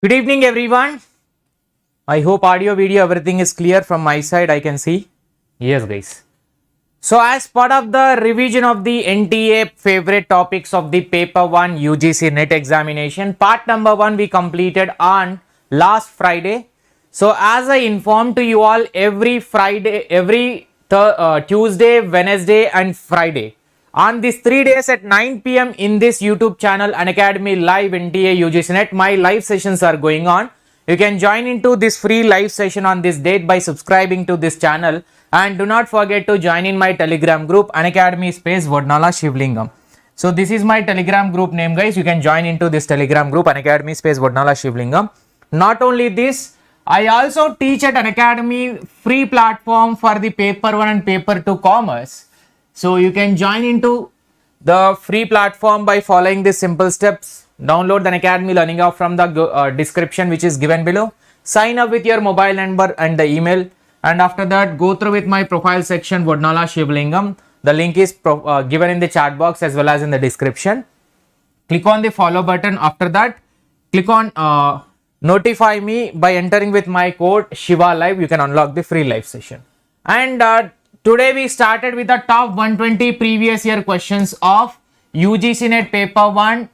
Good evening everyone. I hope audio video everything is clear from my side. I can see. Yes guys. So as part of the revision of the NTA favorite topics of the paper 1 UGC NET examination, part number 1 we completed on last Friday. So as I informed to you all, every Friday, Tuesday, Wednesday and Friday, on these 3 days at 9 p.m. in this YouTube channel Unacademy Live NTA-UGC NET, my live sessions are going on. You can join into this free live session on this date by subscribing to this channel, and do not forget to join in my Telegram group Unacademy space Vodnala Shivalingam. So this is my Telegram group name guys. You can join into this Telegram group Unacademy space Vodnala Shivalingam. Not only this, I also teach at Unacademy free platform for the paper 1 and paper 2 commerce. So you can join into the free platform by following these simple steps. Download the Unacademy Learning App from the description which is given below. Sign up with your mobile number and the email, and after that go through with my profile section Vodnala Shivalingam. The link is given in the chat box as well as in the description. Click on the follow button. After that click on notify me by entering with my code Shiva Live. You can unlock the free live session. And today we started with the top 120 previous year questions of UGC NET paper 1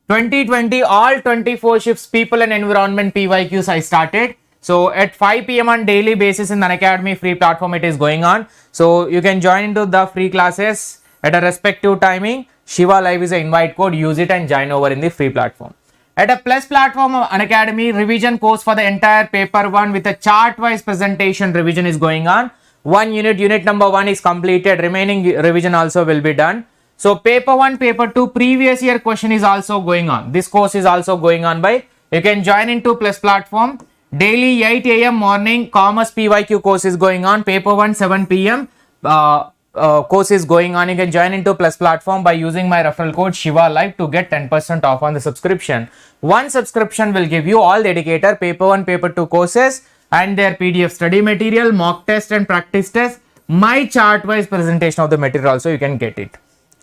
2020, all 24 shifts people and environment PYQs I started. So at 5 p.m. on daily basis in the Unacademy free platform it is going on. So you can join into the free classes at a respective timing. Shiva Live is an invite code. Use it and join over in the free platform. At a plus platform of Unacademy, revision course for the entire paper 1 with a chart wise presentation revision is going on. Unit number 1 is completed. Remaining revision also will be done. So paper 1, paper 2 previous year question is also going on. This course is also going on by, you can join into plus platform. Daily 8 a.m. morning commerce PYQ course is going on. Paper 1 7 p.m. Course is going on. You can join into plus platform by using my referral code Shiva Live to get 10% off on the subscription. One subscription will give you all the Educator paper 1, paper 2 courses and their PDF study material, mock test and practice test. My chart wise presentation of the material also you can get it.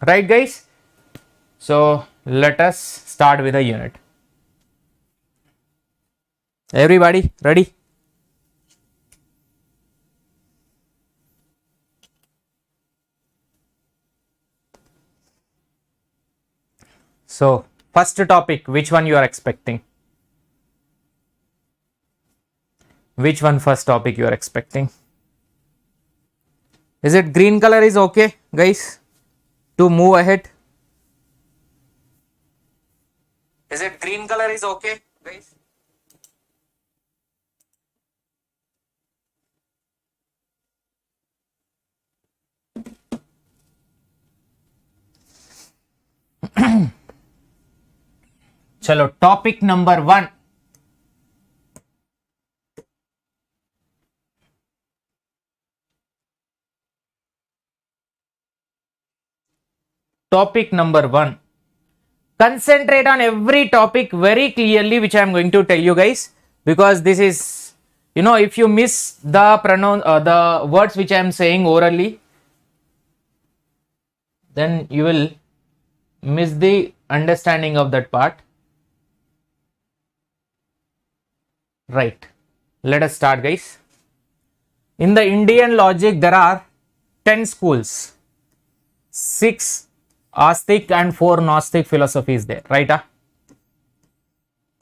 Right guys? So let us start with the unit. Everybody ready? So first topic, which one you are expecting? Which one first topic you are expecting? Is it green color is okay guys to move ahead? Is it green color is okay guys? Chalo, topic number 1. Topic number 1. Concentrate on every topic very clearly, which I am going to tell you guys, because this is, if you miss the the words which I am saying orally, then you will miss the understanding of that part. Right. Let us start guys. In the Indian logic, there are 10 schools. 6 Astic and 4 Gnostic philosophies there, right?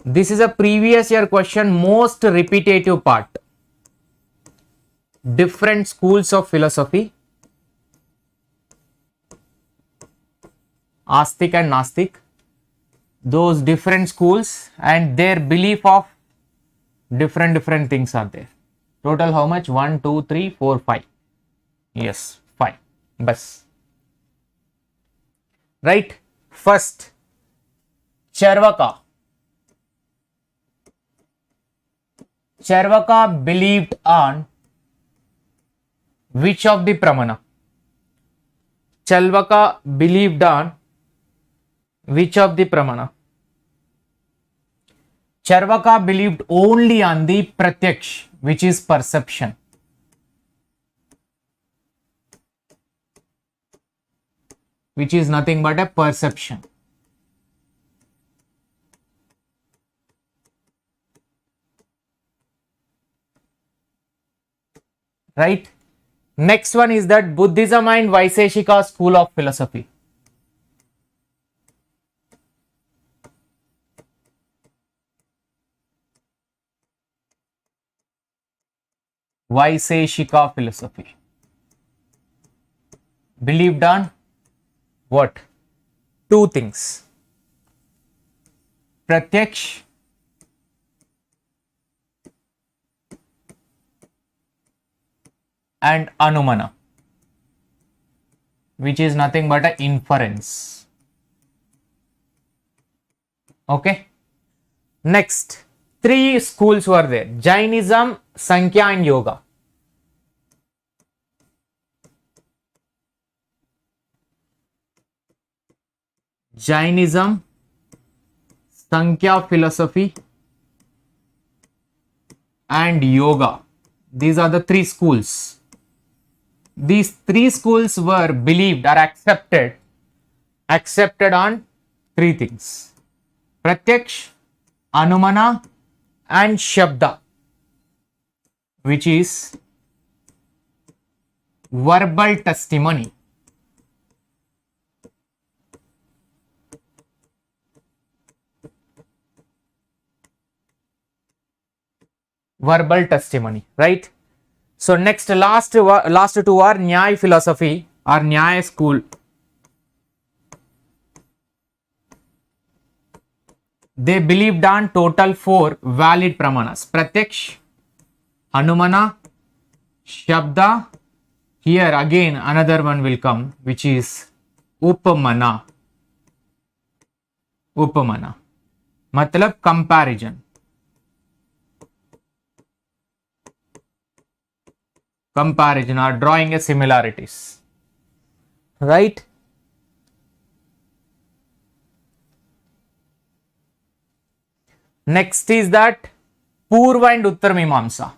This is a previous year question, most repetitive part. Different schools of philosophy, Astic and Gnostic, those different schools and their belief of different things are there. Total how much? 1 2 3 4 5. Yes, 5. Bas. Right. First, Charvaka. Charvaka believed on which of the pramana? Charvaka believed on which of the pramana? Charvaka believed only on the pratyaksh, which is perception. Which is nothing but a perception. right? Next one is that Buddhism and Vaiseshika school of philosophy. Vaiseshika philosophy. Believed on what? Two things. Pratyaksh and Anumana, which is nothing but an inference. Okay. Next, three schools were there: Jainism, Sankhya and Yoga. Jainism, Sankhya philosophy and Yoga. These are the three schools. These three schools were believed or accepted on three things: Pratyaksh, Anumana and Shabda, which is verbal testimony. Verbal testimony, right? So next, last two are Nyaya philosophy or Nyaya school. They believed on total 4 valid pramanas: Pratyaksh, Anumana, Shabda. Here again another one will come, which is Upamana. Upamana matlab comparison. Comparison or drawing a similarities, right? Next is that Purva and Uttar Mimamsa.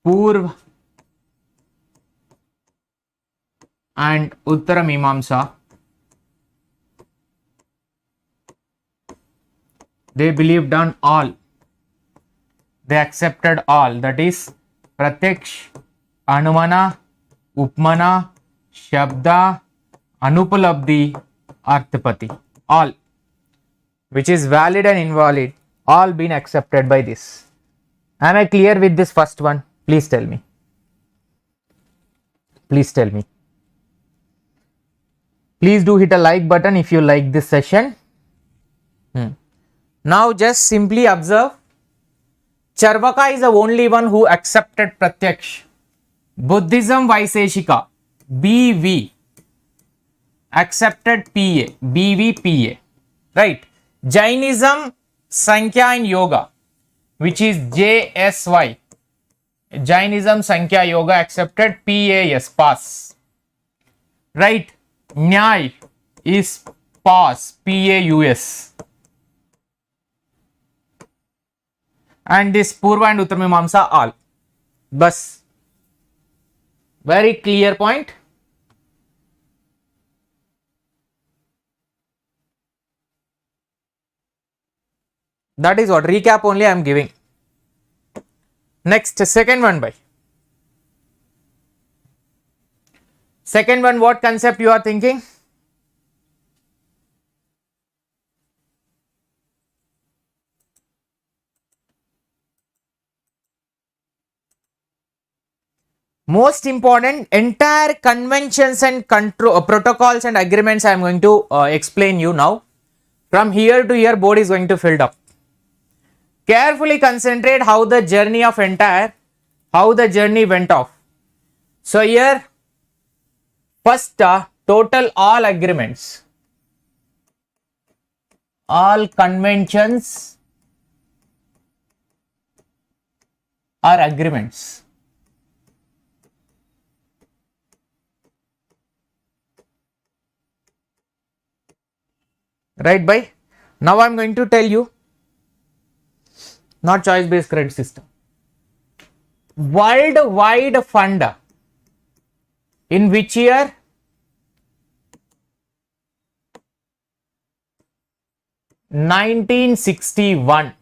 Purva and Uttara Mimamsa. They believed on all. They accepted all. That is Pratyaksh, Anumana, Upmana, Shabda, Anupalabdhi, Arthapati. All, which is valid and invalid, all been accepted by this. Am I clear with this first one? Please tell me. Please tell me. Please do hit a like button if you like this session. Now just simply observe, Charvaka is the only one who accepted Pratyaksh. Buddhism Vaiseshika, BV, accepted PA, BV, PA, right? Jainism, Sankhya and Yoga, which is JSY. Jainism, Sankhya, Yoga accepted PAS, pass, right? Nyaya is pass, PAUS. And this Purva and Uttar Mimamsa all. Bas. Very clear point. That is what recap only I am giving. Next, second one by. Second one, what concept you are thinking? Most important, entire conventions and protocols and agreements I am going to explain you now. From here to here, board is going to fill up. Carefully concentrate how the journey went off. So here, first total all agreements, all conventions or agreements. Right, bhai? Now I am going to tell you, not choice based credit system. Worldwide fund in which year? 1961.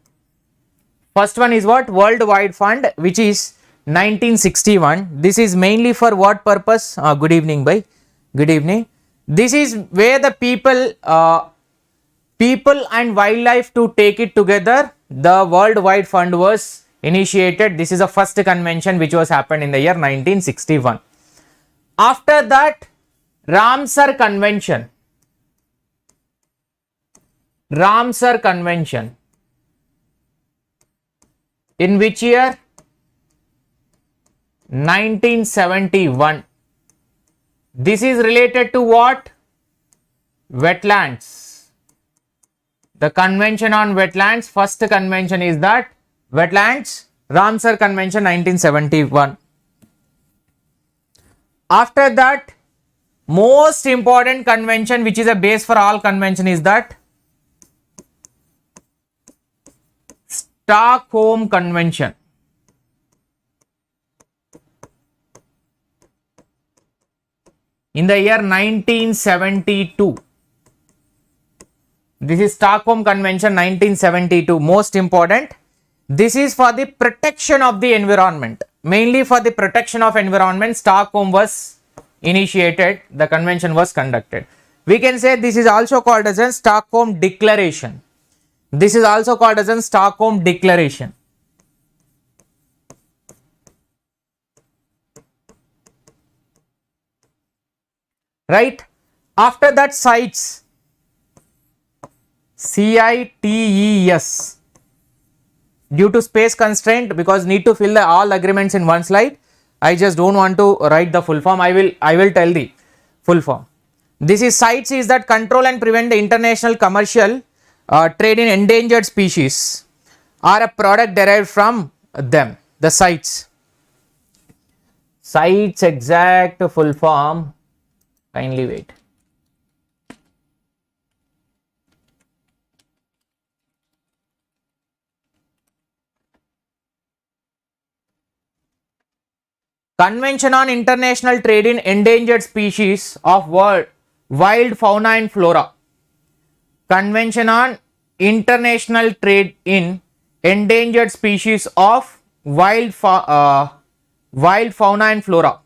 First one is what? Worldwide Fund, which is 1961. This is mainly for what purpose? Good evening, bhai. Good evening. This is where the people and wildlife to take it together. The Worldwide Fund was initiated. This is the first convention which was happened in the year 1961. After that, Ramsar Convention. Ramsar Convention. In which year? 1971. This is related to what? Wetlands. The convention on wetlands, first convention is that wetlands, Ramsar Convention 1971. After that, most important convention which is a base for all convention is that Stockholm Convention. In the year 1972. This is Stockholm Convention 1972, most important. This is for the protection of the environment. Mainly for the protection of environment, Stockholm was initiated, the convention was conducted. We can say this is also called as a Stockholm Declaration. This is also called as a Stockholm Declaration. Right? After that, CITES. CITES. Due to space constraint, because need to fill the all agreements in one slide, I just don't want to write the full form. I will tell the full form. This is CITES is that control and prevent the international commercial trade in endangered species or a product derived from them. The CITES. CITES exact full form. Kindly wait. Convention on International Trade in Endangered Species of Wild Fauna and Flora. Convention on International Trade in Endangered Species of Wild Fauna and Flora.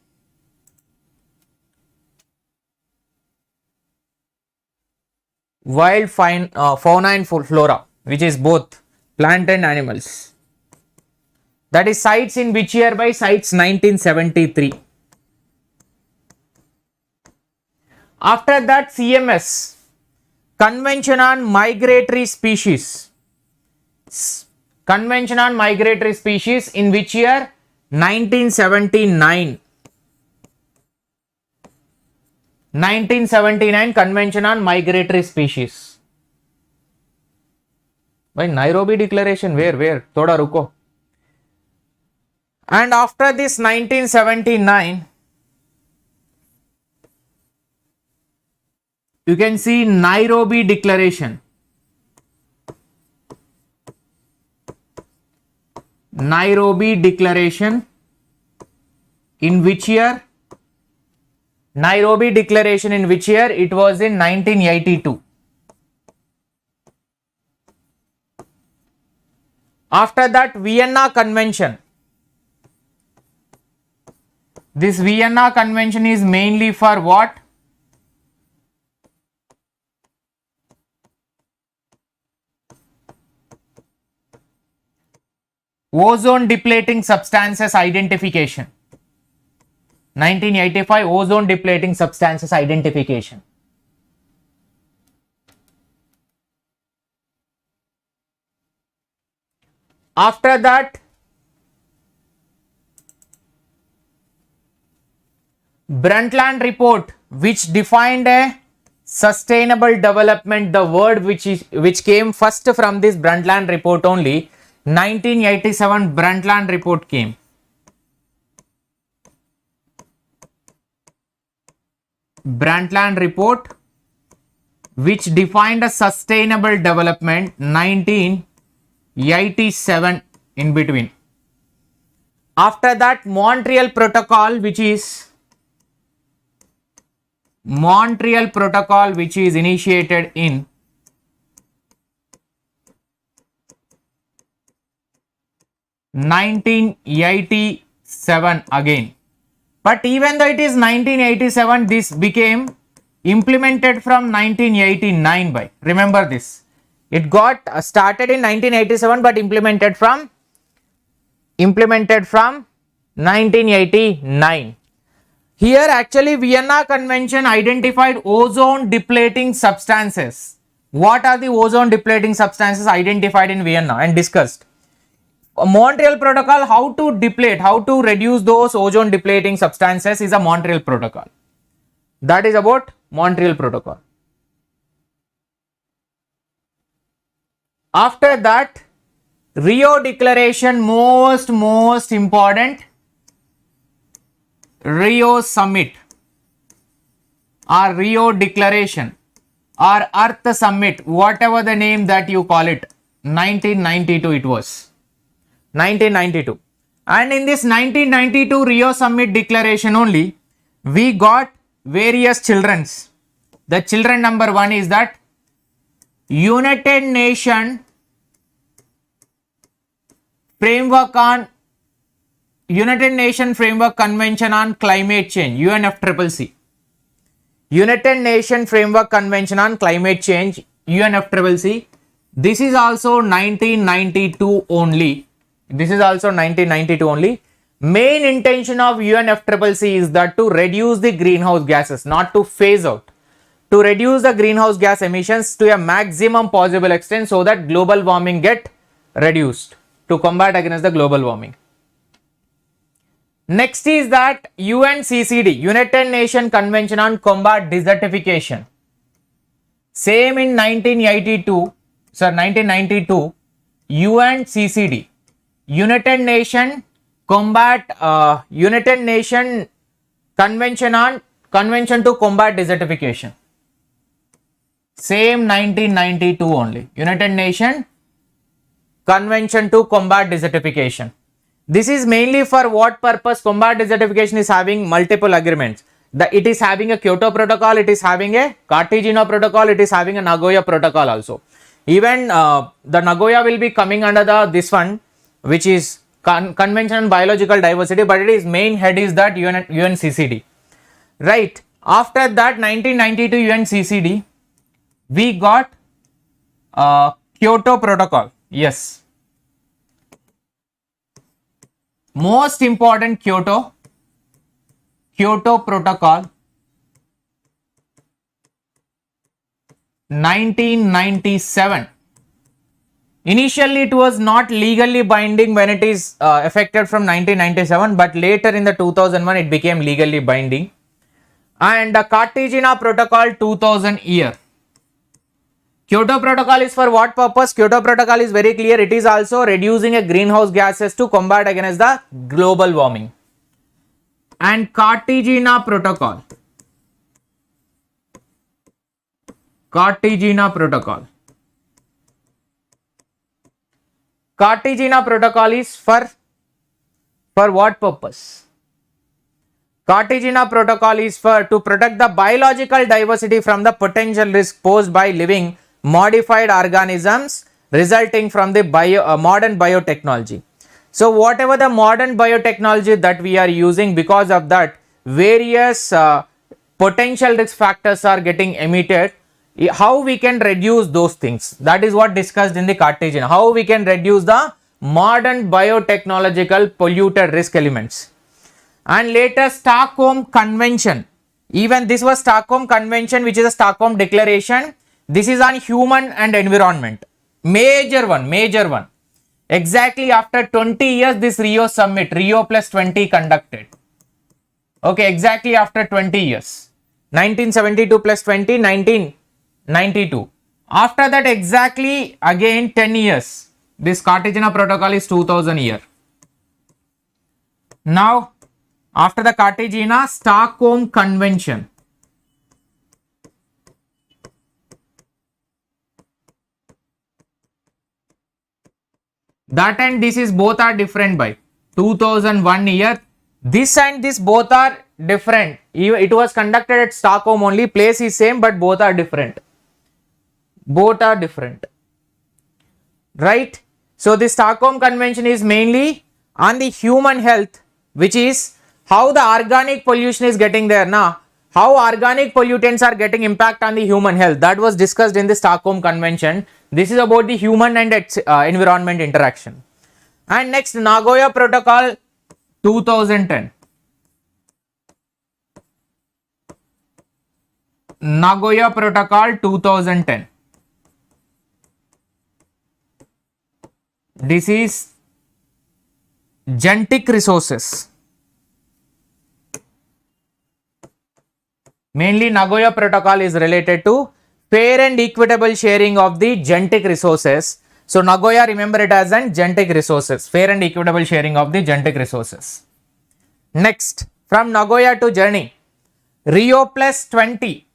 Fauna and flora, which is both plant and animals. That is CITES in which year? By CITES 1973. After that, CMS, Convention on Migratory Species. Convention on Migratory Species in which year? 1979. 1979 Convention on Migratory Species. By Nairobi Declaration, where? Thoda ruko. And after this 1979, you can see Nairobi Declaration. Nairobi Declaration in which year? Nairobi Declaration in which year? It was in 1982. After that, Vienna Convention. This Vienna Convention is mainly for what? Ozone depleting substances identification. 1985 ozone depleting substances identification. After that, Brundtland Report, which defined a sustainable development, the word which came first from this Brundtland Report only. 1987 Brundtland Report came. Brundtland Report, which defined a sustainable development. 1987 in between. After that, Montreal Protocol, which is initiated in 1987 again. But even though it is 1987, this became implemented from 1989 by, remember this, it got started in 1987 but implemented from 1989. Here actually Vienna Convention identified ozone depleting substances. What are the ozone depleting substances identified in Vienna and discussed? Montreal Protocol, how to deplete, how to reduce those ozone depleting substances is a Montreal Protocol. That is about Montreal Protocol. After that, Rio Declaration, most important, Rio Summit or Rio Declaration or Earth Summit, whatever the name that you call it, 1992 it was. 1992, and in this 1992 Rio Summit Declaration only, we got various children's. The children number 1 is that United Nation Framework Convention on Climate Change, UNFCCC. United Nation Framework Convention on Climate Change, UNFCCC. This is also 1992 only. This is also 1992 only. Main intention of UNFCCC is that to reduce the greenhouse gases, not to phase out. To reduce the greenhouse gas emissions to a maximum possible extent so that global warming get reduced, to combat against the global warming. Next is that UNCCD, United Nations Convention on Combat Desertification. Same in 1992, UNCCD, United Nation Convention to Combat Desertification. Same 1992 only, United Nation Convention to Combat Desertification. This is mainly for what purpose? Combat desertification is having multiple agreements. It is having a Kyoto Protocol, it is having a Cartagena Protocol, it is having a Nagoya Protocol also. Even the Nagoya will be coming under this one, which is Convention on Biological Diversity, but its main head is that UNCCD. Right. After that 1992 UNCCD, we got Kyoto Protocol. Yes. Most important, Kyoto Protocol, 1997. Initially it was not legally binding when it is effected from 1997, but later in the 2001 it became legally binding. And the Cartagena Protocol, 2000 year. Kyoto Protocol is for what purpose? Kyoto Protocol is very clear. It is also reducing a greenhouse gases to combat against the global warming. And Cartagena Protocol. Cartagena Protocol is for what purpose? Cartagena Protocol is to protect the biological diversity from the potential risk posed by living modified organisms resulting from the modern biotechnology. So whatever the modern biotechnology that we are using, because of that various potential risk factors are getting emitted. How we can reduce those things, that is what discussed in the Cartagena. How we can reduce the modern biotechnological polluted risk elements. And later Stockholm Convention, even this was Stockholm Convention, which is a Stockholm Declaration. This is on human and environment. Major one. Exactly after 20 years this Rio Summit, Rio plus 20 conducted. Okay, exactly after 20 years. 1972 plus 20, 1992. After that exactly again 10 years. This Cartagena Protocol is 2000 year. Now after the Cartagena, Stockholm Convention. That and this is both are different by 2001 year. This and this both are different. It was conducted at Stockholm only. Place is same but both are different. Right. So the Stockholm Convention is mainly on the human health, which is how the organic pollution is getting there now, how organic pollutants are getting impact on the human health. That was discussed in the Stockholm Convention. This is about the human and its environment interaction. And next, Nagoya Protocol 2010. Nagoya Protocol 2010. This is genetic resources. Mainly Nagoya Protocol is related to fair and equitable sharing of the genetic resources. So Nagoya, remember it as an genetic resources, fair and equitable sharing of the genetic resources. Next, from Nagoya to journey, Rio plus 20.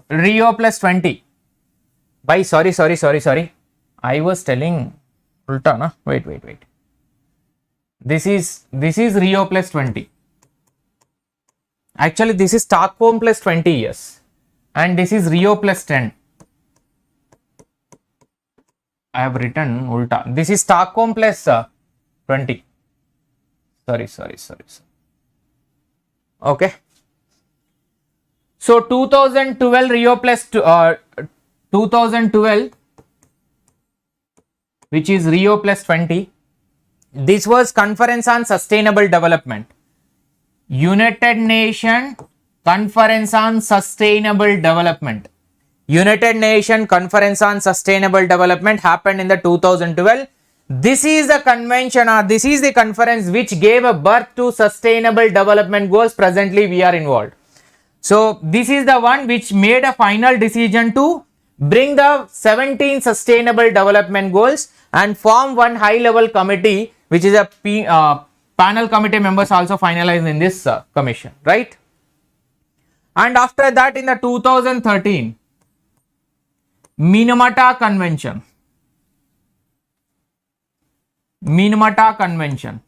Rio plus 20. By sorry. I was telling ulta na. Wait. This is Rio plus 20. Actually, this is Stockholm plus 20 years. And this is Rio plus 10. I have written ulta. This is Stockholm plus 20. Sorry. Okay. So 2012 Rio plus 2012, which is Rio plus 20. This was Conference on Sustainable Development. United Nations Conference on Sustainable Development. United Nations Conference on Sustainable Development happened in the 2012. This is the convention, or this is the conference which gave a birth to sustainable development goals. Presently we are involved. So this is the one which made a final decision to bring the 17 sustainable development goals and form one high level committee, which is a panel committee members also finalized in this commission, right? And after that, in the 2013 Minamata Convention. Minamata Convention.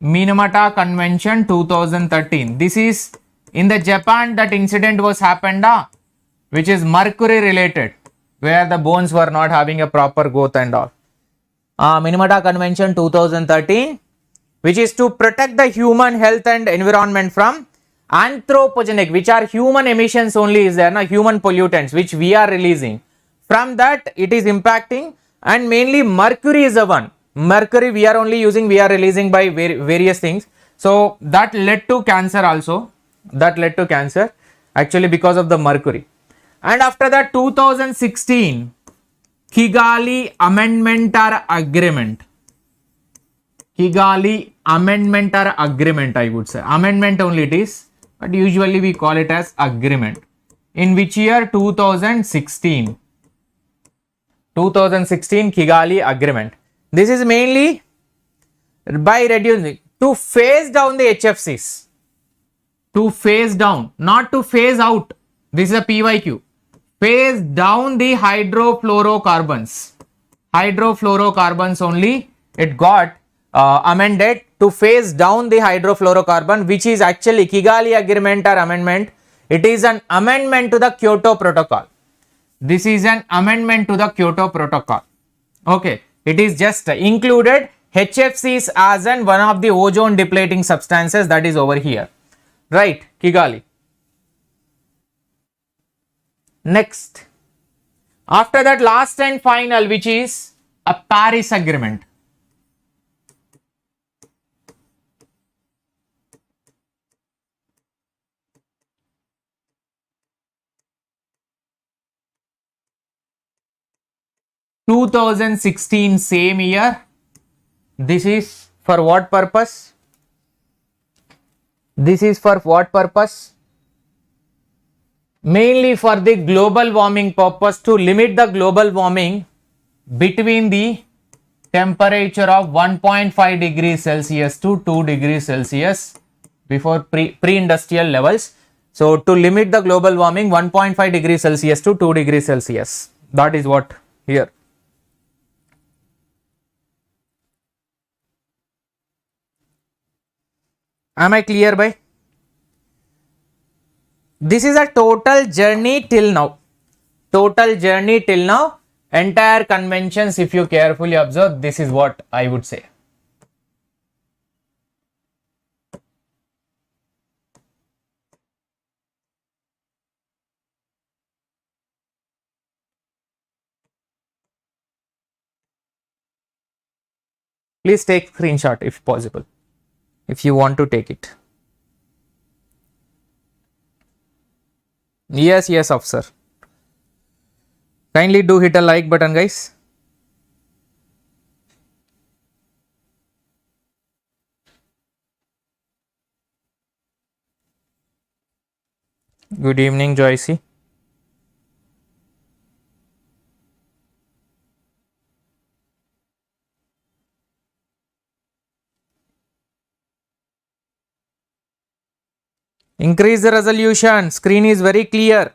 Minamata Convention 2013. This is in the Japan. That incident was happened, which is mercury related, where the bones were not having a proper growth and all. Minamata Convention 2013, which is to protect the human health and environment from anthropogenic, which are human emissions only is there, human pollutants which we are releasing. From that it is impacting, and mainly mercury is the one. Mercury we are releasing by various things. So that led to cancer also. That led to cancer actually because of the mercury. And after that, 2016 Kigali Amendment or Agreement. Kigali Amendment or Agreement, I would say. Amendment only it is, but usually we call it as agreement. In which year? 2016. 2016 Kigali Agreement. This is mainly by reducing, to phase down the HFCs. To phase down, not to phase out. This is a PYQ. Phase down the hydrofluorocarbons. Hydrofluorocarbons only it got amended to phase down the hydrofluorocarbon, which is actually Kigali Agreement or amendment. It is an amendment to the Kyoto Protocol. This is an amendment to the Kyoto Protocol. Okay, it is just included HFCs as an one of the ozone depleting substances, that is over here, right? Kigali. Next, after that, last and final, which is a Paris Agreement. (2016) same year. This is for what purpose? This is for what purpose? Mainly for the global warming purpose, to limit the global warming between the temperature of 1.5 degrees Celsius to 2 degrees Celsius before pre-industrial levels. So to limit the global warming 1.5 degrees Celsius to 2 degrees Celsius. That is what here. Am I clear, bhai? This is a total journey till now. total journey till now, entire conventions, if you carefully observe, this is what I would say. Please take screenshot if possible, if you want to take it. Yes, yes, officer. Kindly do hit a like button, guys. Good evening, Joycey. Increase the resolution. Screen is very clear.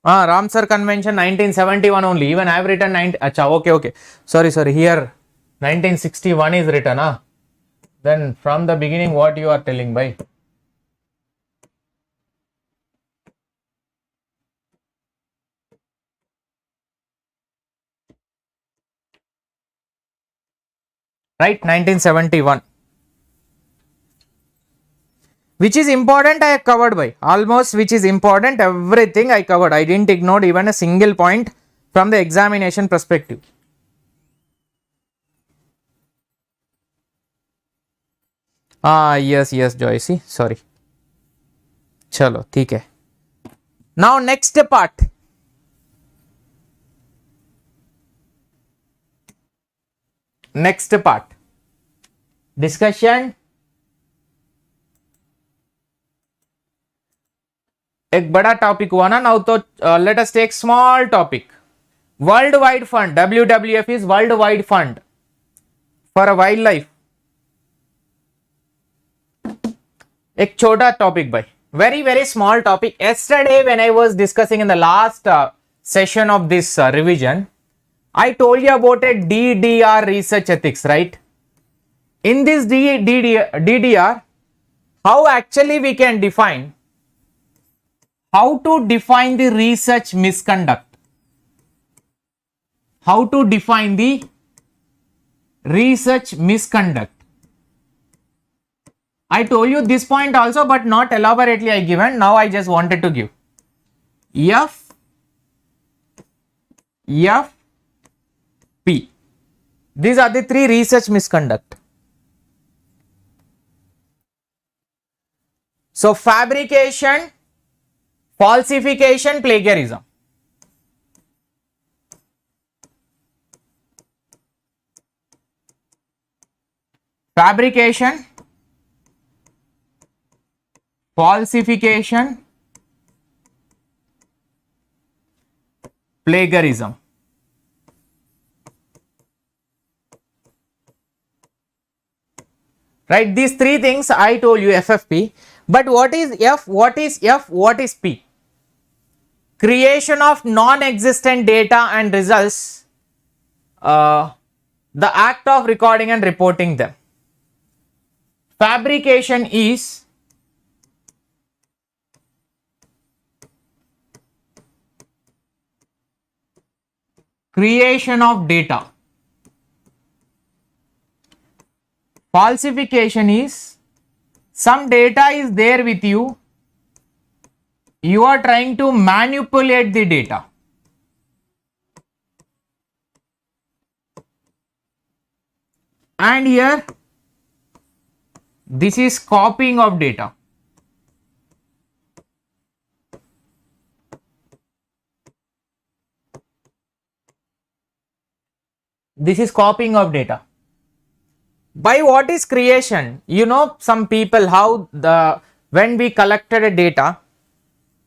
Ramsar Convention 1971 only. Even I have written okay. Sorry. Here 1961 is written. Then from the beginning, what you are telling by? Right, 1971. Which is important, I have covered by almost, which is important, everything I covered. I didn't ignore even a single point from the examination perspective. Yes, Joycey, sorry. Chalo, theek hai. Now next part. Discussion. एक बड़ा topic हुआ ना. Now तो let us take small topic. World wide fund, WWF is world wide fund for a wild life. एक छोटा topic भाई, very small topic. Yesterday when I was discussing in the last session of this revision, I told you about a DDR research ethics, right? In this DDR, how actually we can define, how to define the research misconduct. How to define the research misconduct. I told you this point also, but not elaborately I given. Now I just wanted to give F, P. These are the three research misconduct. So fabrication, falsification, plagiarism. Fabrication, falsification, plagiarism. Right, these three things I told you, FFP. But what is F, what is P? Creation of non-existent data and results, the act of recording and reporting them. Fabrication is creation of data. Falsification is some data is there with you, you are trying to manipulate the data. And here this is copying of data. This is copying of data. By what is creation? You know, some people how when we collected a data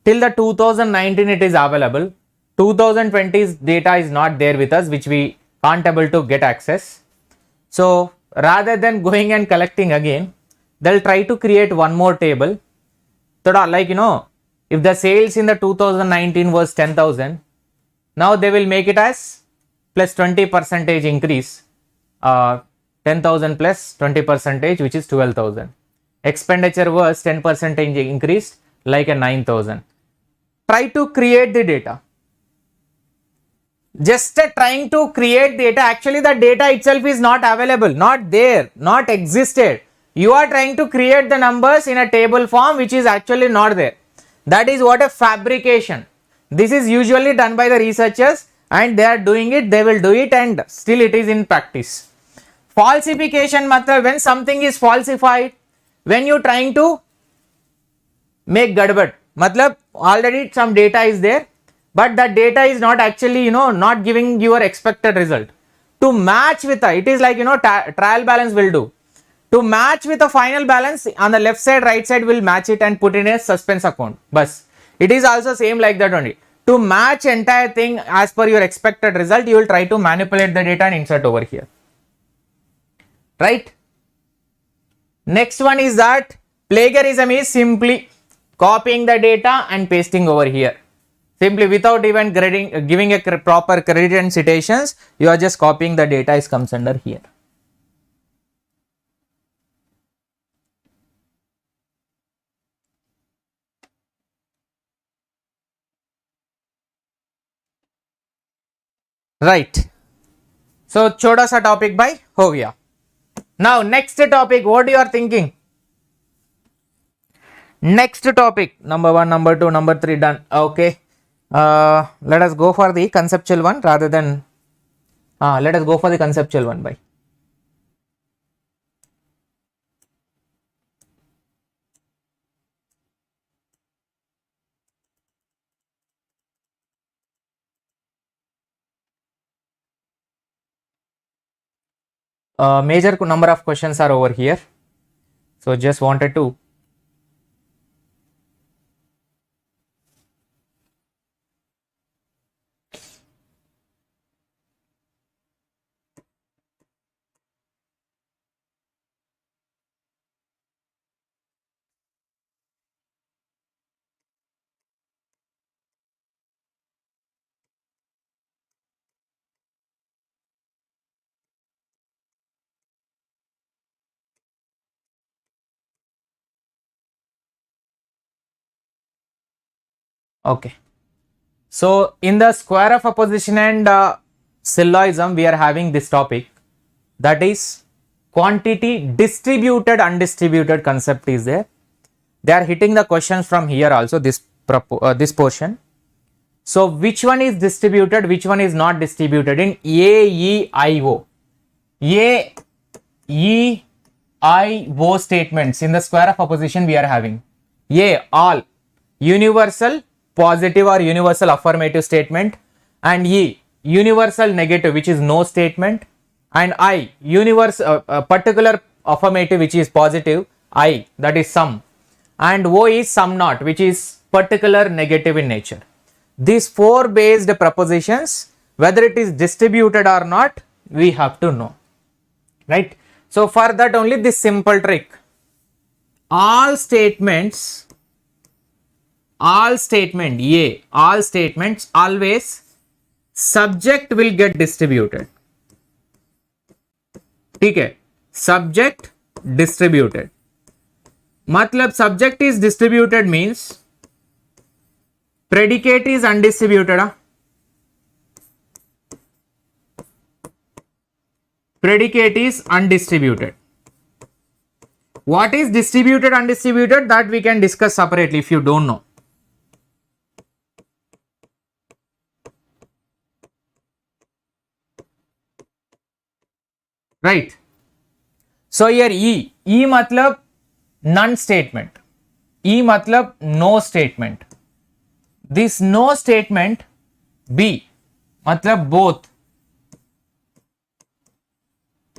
till the 2019 it is available. 2020's data is not there with us, which we can't able to get access. So rather than going and collecting again, they'll try to create one more table. So like, you know, if the sales in the 2019 was 10,000, now they will make it as plus 20% increase, 10,000 plus 20%, which is 12,000. Expenditure was 10% increased, like a 9,000. Try to create the data. Just trying to create data. Actually, the data itself is not available, not there, not existed. You are trying to create the numbers in a table form which is actually not there. That is what a fabrication. This is usually done by the researchers, and they are doing it, they will do it, and still it is in practice. Falsification method, when something is falsified, when you trying to make gadbad, matlab already some data is there, but the data is not actually, not giving your expected result. To match with it is like, trial balance will do. To match with the final balance, on the left side, right side will match it and put in a suspense account. Bus. It is also same like that only. To match entire thing as per your expected result, you will try to manipulate the data and insert over here. Right? Next one is that plagiarism is simply copying the data and pasting over here. Simply without even giving a proper credit and citations, you are just copying the data, is comes under here. Right. So choda sa topic by ho gaya. Now next topic, what you are thinking? Next topic, number 1, number 2, number 3 done. Okay. Let us go for the conceptual one rather than let us go for the conceptual one by. Major number of questions are over here, so just wanted to okay. So in the square of opposition and syllogism, we are having this topic, that is quantity distributed undistributed concept is there. They are hitting the questions from here also, this portion. So which one is distributed, which one is not distributed in AEIO? AEIO statements in the square of opposition we are having. A, all, universal positive or universal affirmative statement, and E, universal negative, which is no statement, and I, universal particular affirmative, which is positive, I, that is some, and O is some not, which is particular negative in nature. These 4 based propositions, whether it is distributed or not, we have to know, right? So for that only this simple trick, all statements always subject will get distributed. Okay, subject distributed. Matlab subject is distributed means predicate is undistributed. Predicate is undistributed. What is distributed, undistributed, that we can discuss separately if you don't know. Right. So here E matlab none statement. E matlab no statement. This no statement. B matlab both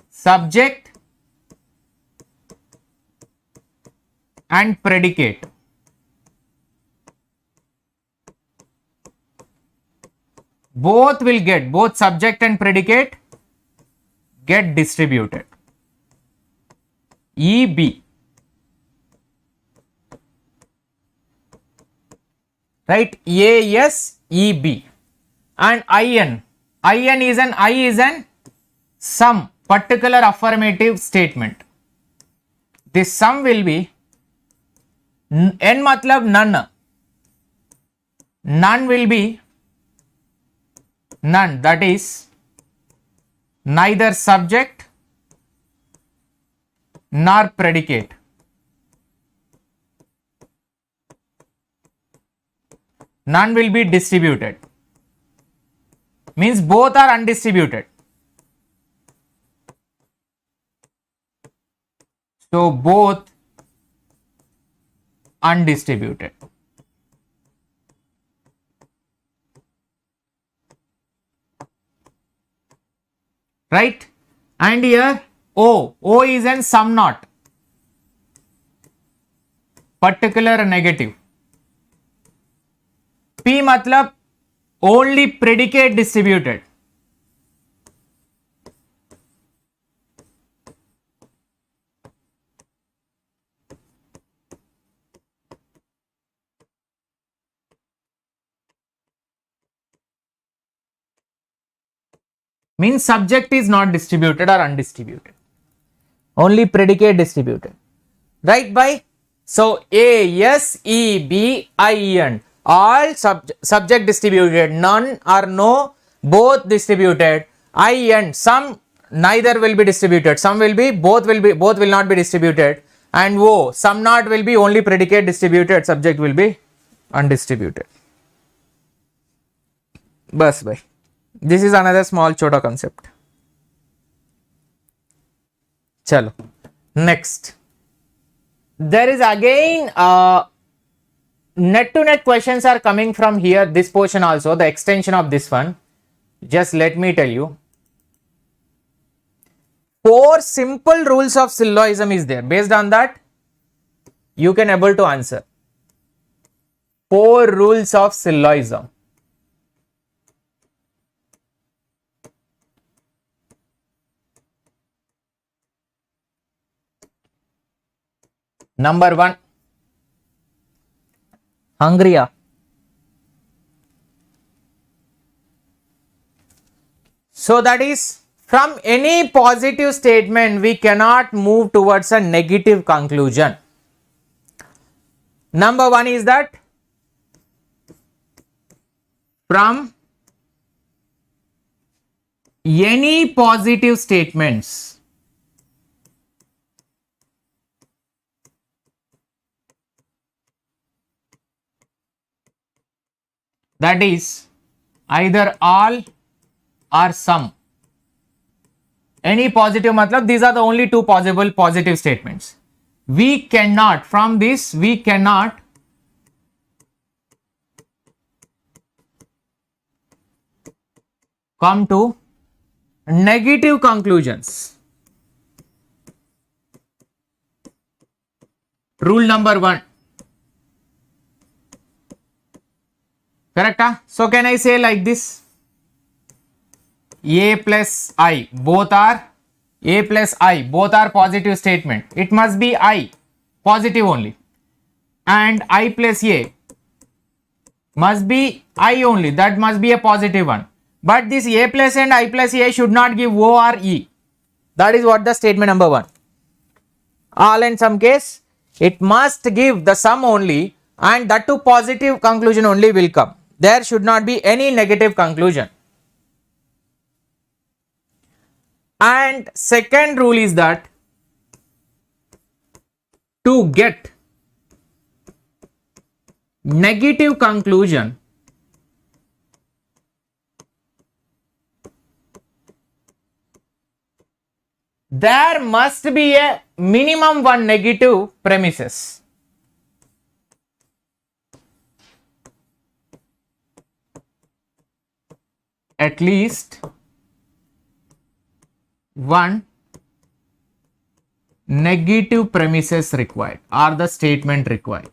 subject and predicate. Both will get, both subject and predicate get distributed. EB, right? AS, EB, and IN, I is an some particular affirmative statement. This sum will be n matlab none. None will be none, that is neither subject nor predicate. None will be distributed. Means both are undistributed. So both undistributed. Right? And here O is an sum not. Particular negative. P matlab only predicate distributed. Means subject is not distributed or undistributed. Only predicate distributed. Right, by? So A, S, E, B, I, N. All subject distributed, none or no, both distributed. I, N, some neither will be distributed, some will be, both will not be distributed. And O, some not will be only predicate distributed, subject will be undistributed. Bas bhai. This is another small chota concept. Chalo. Next. There is again net to net questions are coming from here, this portion also, the extension of this one. Just let me tell you. 4 simple rules of syllogism is there. Based on that, you can able to answer. 4 rules of syllogism. Number 1. Hungry. So that is, from any positive statement we cannot move towards a negative conclusion. Number 1 is that from any positive statements that is either all or some. Any positive matlab, these are the only 2 possible positive statements. We cannot, from this we cannot come to negative conclusions. Rule number 1. Correct? Huh? So can I say like this? A plus I, both are A plus I, both are positive statement. It must be I, positive only. And I plus A must be I only, that must be a positive one. But this A plus and I plus A should not give O or E. That is what the statement number 1. All and some case, it must give the sum only, and that to positive conclusion only will come. There should not be any negative conclusion. And second rule is that to get negative conclusion, there must be a minimum 1 negative premises. At least 1 negative premises required or the statement required.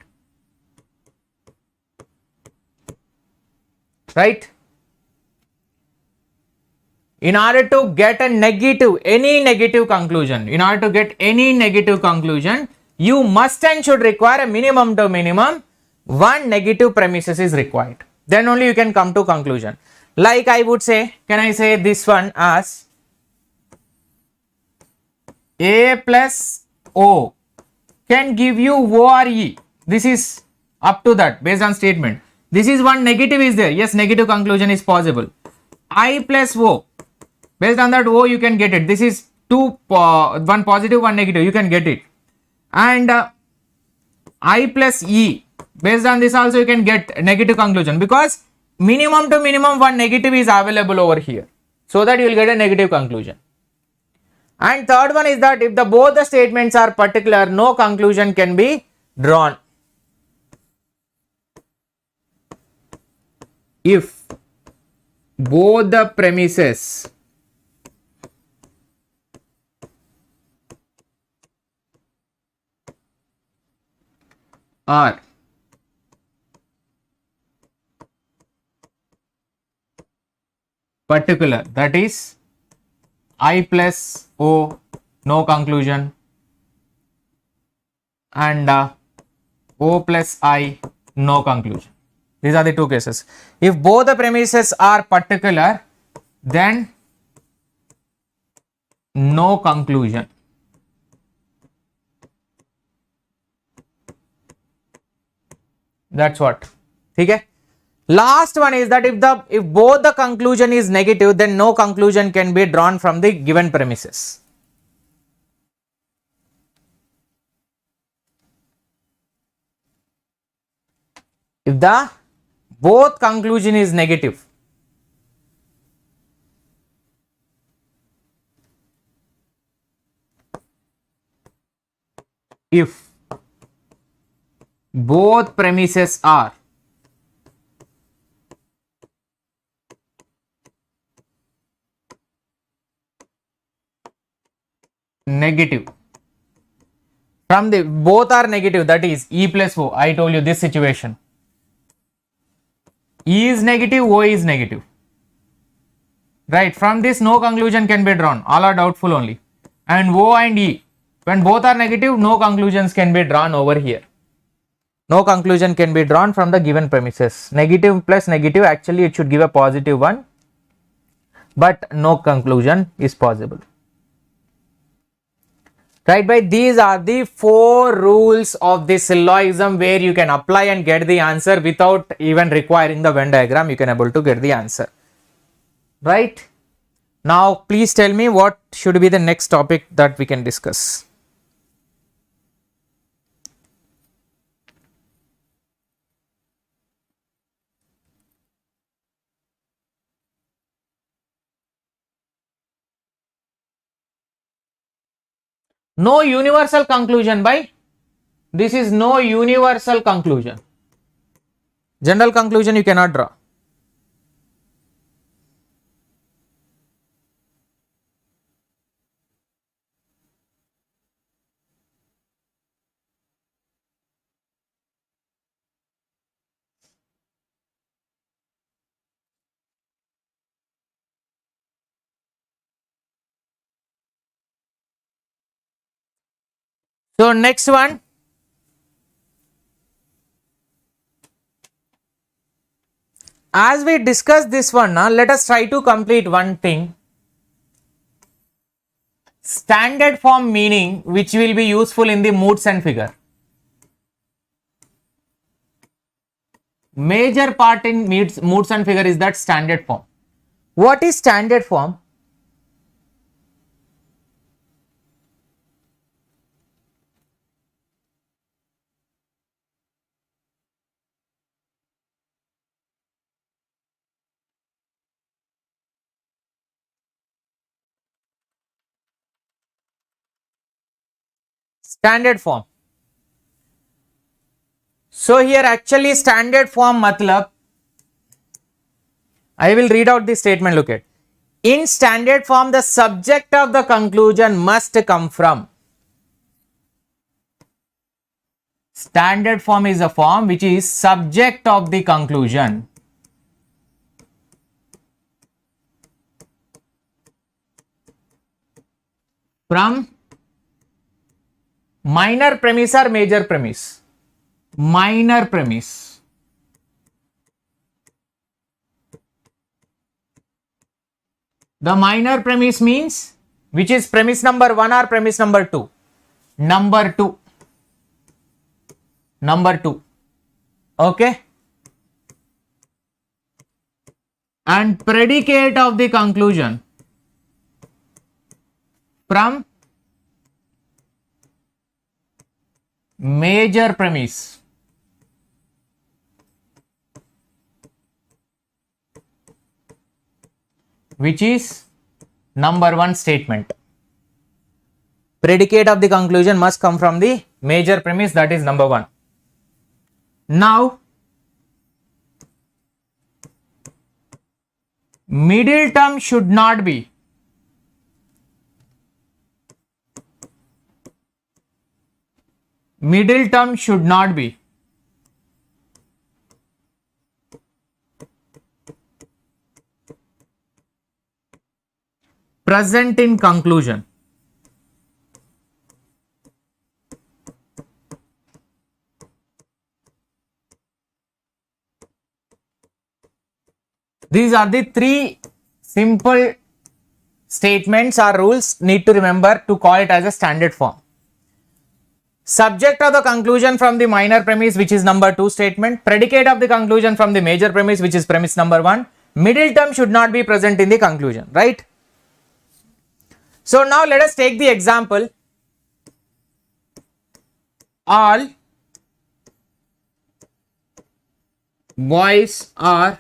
Right? In order to get a negative, any negative conclusion, you must and should require a minimum to minimum 1 negative premises is required. Then only you can come to conclusion. Like I would say, can I say this one as A plus O can give you O or E. This is up to that based on statement. This is one negative is there. Yes, negative conclusion is possible. I plus O. Based on that O you can get it. This is one positive, one negative. You can get it. And I plus E. Based on this also you can get negative conclusion, because minimum to minimum one negative is available over here. So that you will get a negative conclusion. And third one is that if both the statements are particular, no conclusion can be drawn. If both the premises are particular, that is I plus O, no conclusion, and O plus I, no conclusion. These are the two cases. If both the premises are particular, then no conclusion. That's what. Okay. Last one is that if both the conclusion is negative, then no conclusion can be drawn from the given premises. If both conclusion is negative, if both premises are negative, from the both are negative, that is E plus O. I told you this situation. E is negative, O is negative. Right, from this no conclusion can be drawn. All are doubtful only. And O and E, when both are negative, no conclusions can be drawn over here. No conclusion can be drawn from the given premises. Negative plus negative, actually it should give a positive one, but no conclusion is possible. Right, but these are the 4 rules of the syllogism where you can apply and get the answer without even requiring the Venn diagram. You can able to get the answer. Right. Now, please tell me what should be the next topic that we can discuss. No universal conclusion by, this is no universal conclusion. General conclusion you cannot draw. So next one, as we discuss this one, now let us try to complete one thing. Standard form meaning, which will be useful in the moods and figure. Major part in moods and figure is that standard form. What is standard form? Standard form. So here actually standard form matlab, I will read out the statement, look at. In standard form, the subject of the conclusion must come from. Standard form is a form which is subject of the conclusion. From minor premise or major premise? Minor premise. The minor premise means which is premise number 1 or premise number 2? Number 2. Number 2. Okay. And predicate of the conclusion from major premise. Which is number 1 statement. Predicate of the conclusion must come from the major premise, that is number 1. Now, middle term should not be present in conclusion. These are the 3 simple statements or rules need to remember to call it as a standard form. Subject of the conclusion from the minor premise, which is number 2 statement. Predicate of the conclusion from the major premise, which is premise number 1. Middle term should not be present in the conclusion, right? So now let us take the example. All boys are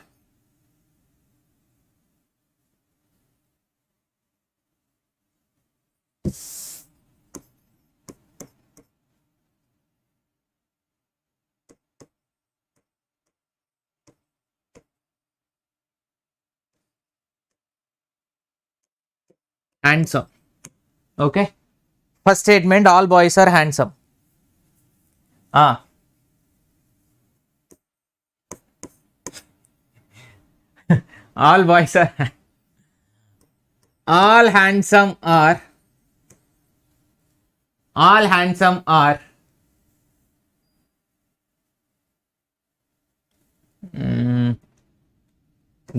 handsome. Okay. First statement, all boys are handsome. All boys are all handsome are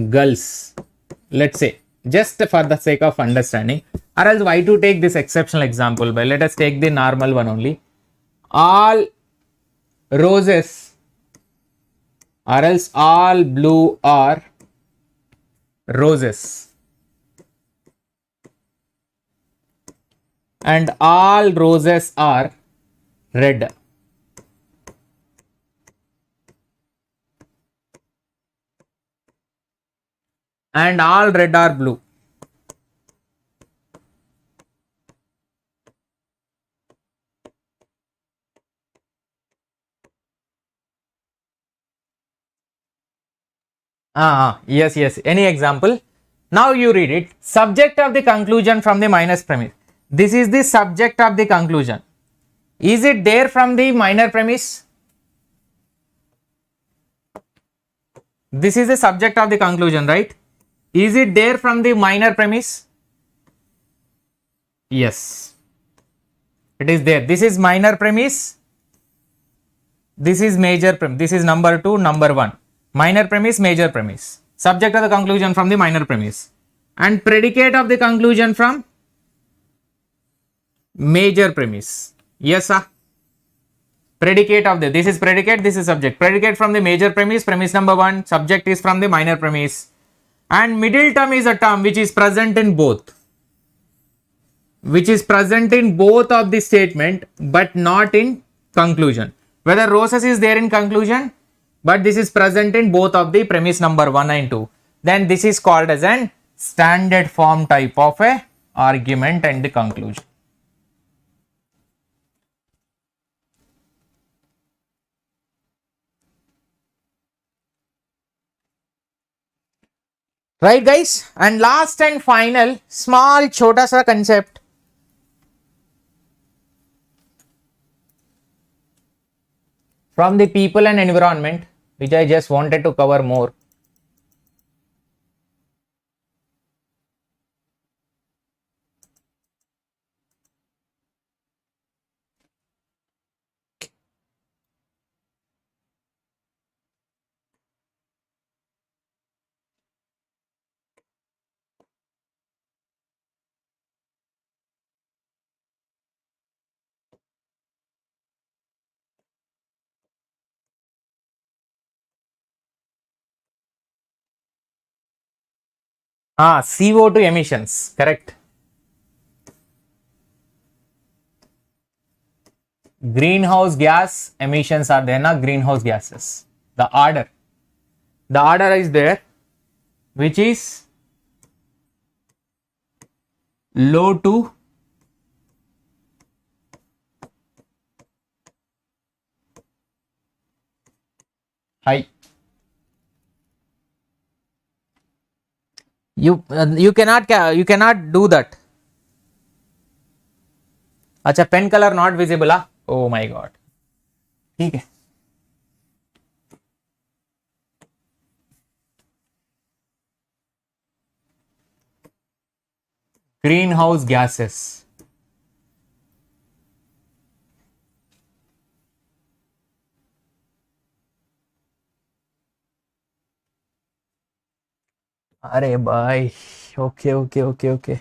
girls, let's say, just for the sake of understanding, or else why to take this exceptional example? But let us take the normal one only. All roses, or else all blue are roses, and all roses are red. And all red are blue. Yes. Any example? Now you read it. Subject of the conclusion from the minus premise. This is the subject of the conclusion. Is it there from the minor premise? This is the subject of the conclusion, right? Is it there from the minor premise? Yes, it is there. This is minor premise. This is major premise. This is number 2, number 1. Minor premise, major premise. Subject of the conclusion from the minor premise. And predicate of the conclusion from major premise. Yes, sir. Predicate of this is predicate, this is subject. Predicate from the major premise, premise number 1. Subject is from the minor premise. And middle term is a term which is present in both. Which is present in both of the statement but not in conclusion. Whether roses is there in conclusion, but this is present in both of the premise number 1 and 2. Then this is called as an standard form type of a argument and the conclusion. Right guys, and last and final small chota sa concept. From the people and environment, which I just wanted to cover more. CO2 emissions, correct. Greenhouse gas emissions are there, na, greenhouse gases. The order is there, which is low to high. You cannot do that. अच्छा, pen color not visible, ah? Oh my god. ठीक है. Greenhouse gases. अरे भाई, okay.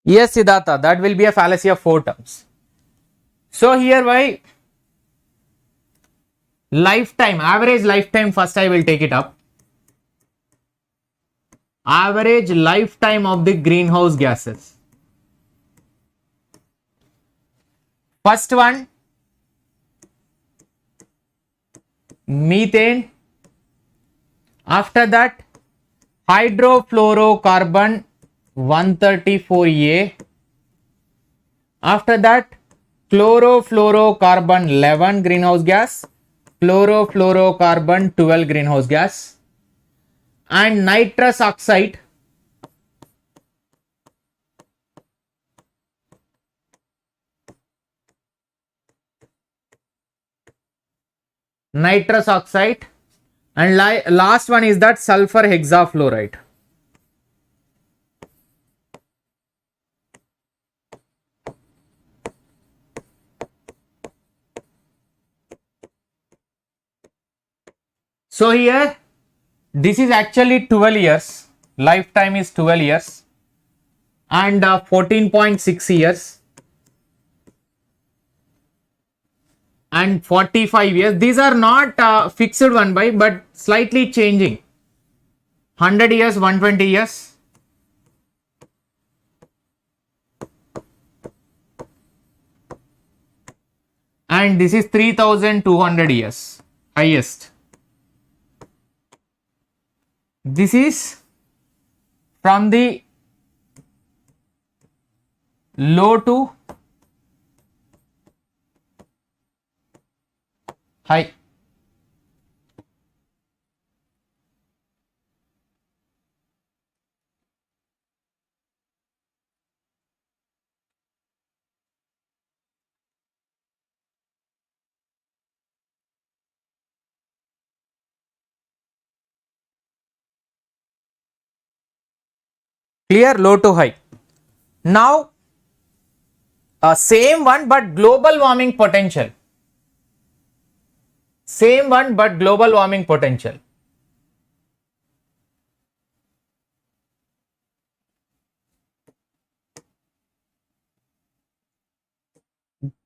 Yes, Siddhartha, that will be a fallacy of 4 terms. So here why lifetime, average lifetime, first I will take it up. Average lifetime of the greenhouse gases. First one, methane. After that, hydrofluorocarbon 134A. After that, chlorofluorocarbon 11 greenhouse gas, chlorofluorocarbon 12 greenhouse gas, and nitrous oxide. Nitrous oxide, and last one is that sulfur hexafluoride. So here this is actually 12 years, lifetime is 12 years and 14.6 years and 45 years. These are not fixed one by, but slightly changing. 100 years, 120 years. And this is 3200 years, highest. This is from the low to high. Clear? Low to high. Now same one but global warming potential. Same one but global warming potential.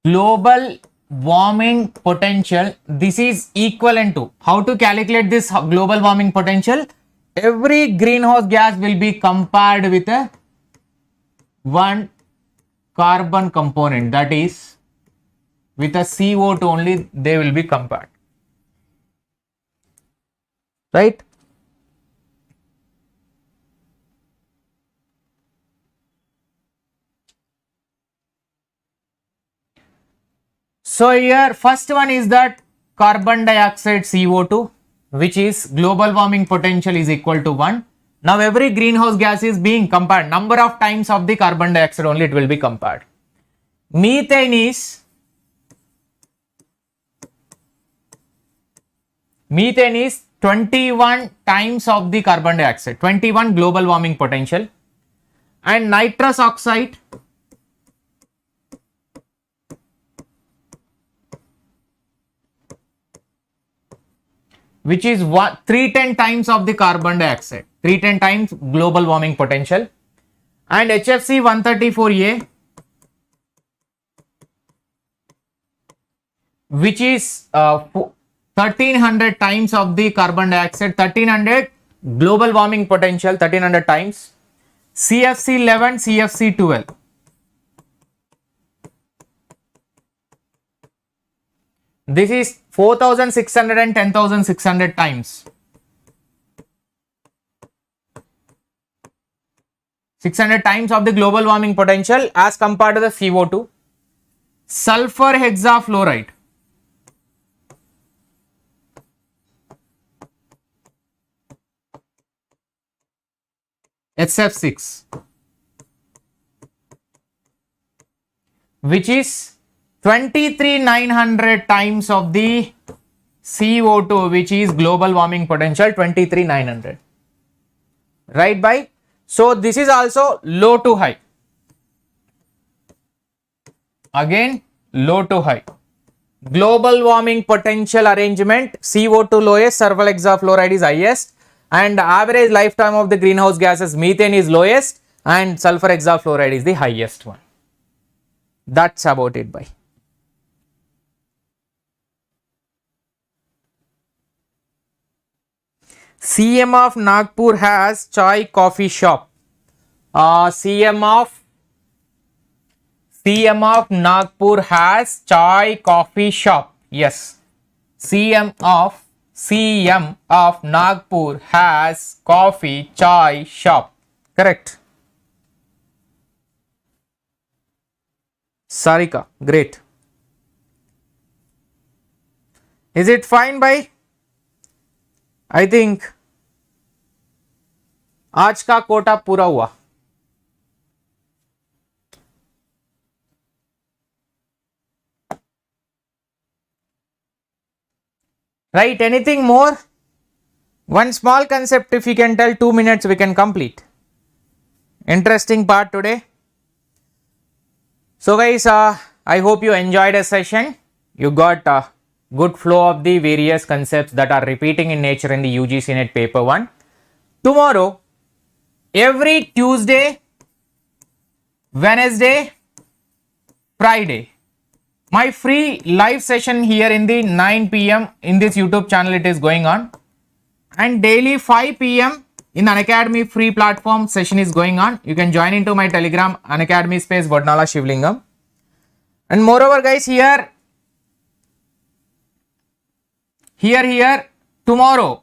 Global warming potential, this is equivalent to, how to calculate this global warming potential? Every greenhouse gas will be compared with a one carbon component, that is with a CO2 only they will be compared, right? So here first one is that carbon dioxide CO2, which is global warming potential is equal to 1. Now every greenhouse gas is being compared, number of times of the carbon dioxide only it will be compared. Methane is 21 times of the carbon dioxide, 21 global warming potential, and nitrous oxide which is 310 times of the carbon dioxide, 310 times global warming potential, and HFC 134A, which is 1300 times of the carbon dioxide, 1300 global warming potential, 1300 times, CFC 11, CFC 12. This is 4600 and 10600 times. 600 times of the global warming potential as compared to the CO2. Sulfur hexafluoride. SF6, which is 23,900 times of the CO2, which is global warming potential, 23,900. Right, by? So this is also low to high. Again, low to high. Global warming potential arrangement, CO2 lowest, sulfur hexafluoride is highest, and average lifetime of the greenhouse gases, methane is lowest, and sulfur hexafluoride is the highest one. That's about it, bye. CM of Nagpur has chai coffee shop. CM of Nagpur has chai coffee shop. Yes. CM of Nagpur has coffee chai shop. Correct. Sarika, great. Is it fine, bhai? I think आज का कोटा पूरा हुआ. Right, anything more? One small concept, if you can tell, 2 minutes we can complete. Interesting part today. So guys, I hope you enjoyed the session. You got a good flow of the various concepts that are repeating in nature in the UGC NET paper 1. Tomorrow, every Tuesday, Wednesday, Friday, my free live session here in the 9 p.m. in this YouTube channel, it is going on, and daily 5 p.m. in Unacademy free platform session is going on. You can join into my Telegram, Unacademy space Vodnala Shivalingam. And moreover guys, here tomorrow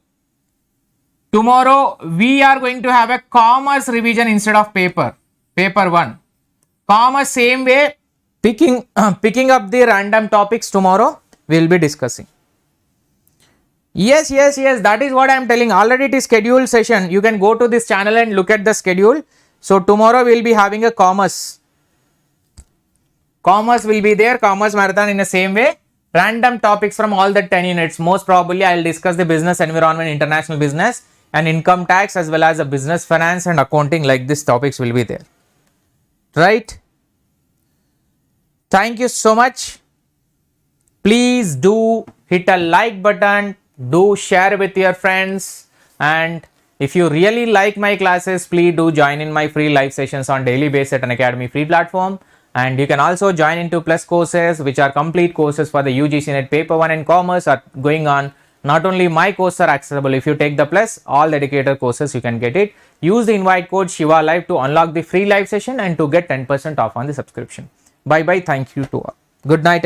we are going to have a commerce revision instead of paper 1. Commerce same way, picking up the random topics tomorrow we will be discussing. Yes, that is what I am telling. Already it is scheduled session. You can go to this channel and look at the schedule. So tomorrow we will be having a commerce will be there, commerce marathon in the same way. Random topics from all the 10 units. Most probably I will discuss the business environment, international business, and income tax, as well as the business finance and accounting. Like these topics will be there. Right? Thank you so much. Please do hit a like button, do share with your friends, and if you really like my classes, please do join in my free live sessions on daily basis at Unacademy free platform. And you can also join into plus courses, which are complete courses for the UGC NET paper 1 and commerce are going on. Not only my courses are accessible, if you take the plus, all the Educator courses you can get it. Use the invite code Shiva Live to unlock the free live session and to get 10% off on the subscription. Bye bye. Thank you to all. Good night.